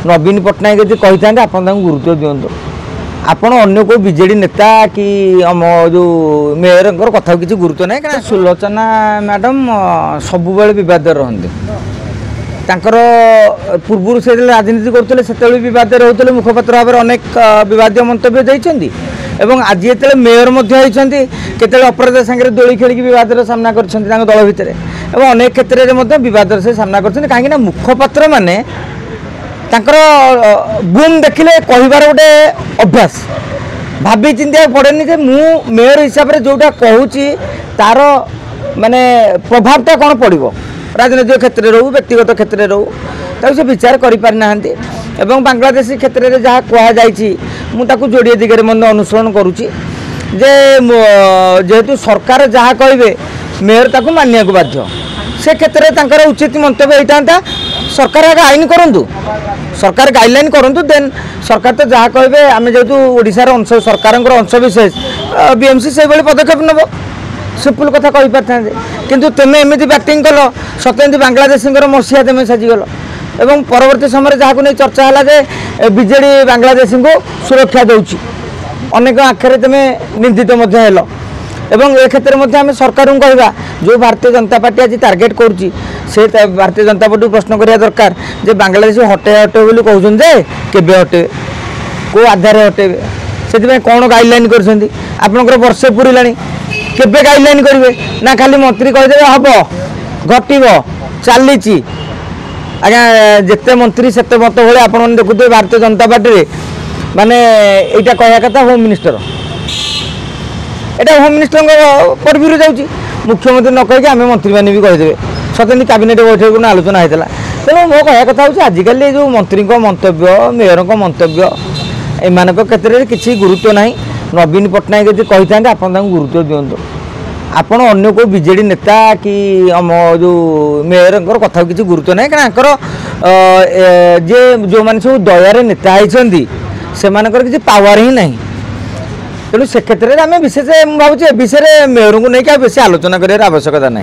नवीन पट्टनायक जब कही था आप गुरुत्व दिंतु आपण अन्य को बीजेडी नेता कि जो मेयर कथा किसी गुरुत्व ना क्या सुलोचना मैडम सबु बद रहते पूर्व से राजनीति करते से बद रोते मुखपात्र भाव अनेक बद मंतव्य देते आज ये मेयर केते अपराध सांगे दोली खेल बद सामना कर दल भितर अनेक क्षेत्र में बद से सामना कर कहीं मुखपात्र माने बूम देखिले कहबार गोटे अभ्यास भाभी चिंता पड़ेनि जे मु मेयर हिसाब से जोटा कहूँ तार माने प्रभावटा कौन पड़ो राजनीतिक क्षेत्र रो व्यक्तिगत क्षेत्र रो से विचार करना एवं बांग्लादेशी क्षेत्र में जहाँ कहुई मुझे जोड़े दिगरे मन अनुसरण करुच्ची जेहेतु सरकार जहाँ कहे मेयर ताकू मानिया को बाध्य से क्षेत्र में उचित मंतव्य होता सरकार आगे आईन करूँ सरकार गाइडलाइन करूँ देन सरकार तो जहाँ कहे आम जेहतु ओडार अंश सरकार अंश विशेष बीएमसी से पदक्षेप नब सिंपल कथा कही पारे किंतु तेमे एमती बैटिंग कल सत्यमती बांग्लादेशी मसीहा तेमे साजिगल एवं परवर्ती समय जहाँ को नहीं चर्चा है जे बीजेडी बांग्लादेशी को सुरक्षा दूची अनेक आखिर तेमे निंदित एवं ए क्षेत्र में आम सरकार को कहवा जो भारतीय जनता पार्टी आज टार्गेट करुच्ची से भारतीय जनता पार्टी प्रश्न करा दरकार जे बांग्लादेश हटे हटे बोली कहते केबे हटे को आधार हटेबे से कौन गाइडलाइन कर वर्षे पूरा केबे गाइडलाइन करेंगे ना खाली मंत्री कहीदे हम घटब चली आज्ञा जिते मंत्री से मत भाई आप देखुए भारतीय जनता पार्टी माने यहाँ कहया कथा होम मिनिस्टर यहाँ होम मिनिस्टर पर्व्यू जाऊँगी मुख्यमंत्री न कहीकि आम मंत्री मैंने भी कहीदेवे सत्यमती कैबिनेट बैठक में आलोचना होता तेणु मो कह कथा हूँ आजिकल जो मंत्री मंतव्य मेयर मंतव्य एम क्षेत्र में किसी गुरुत्व ना नवीन पट्टनायक जब कही था आप गुरुत्व दिंतु आपण अन्य को बीजेडी नेता कि जो मेयर कथा किसी गुरुत्व ना क्या जे जो मैंने सब दयार नेता होती से किसी पावर ही ना तेणु से क्षेत्र में आम विशेष भावुँ विषय मेयर को लेकिन बेस आलोचना कर आवश्यकता ना।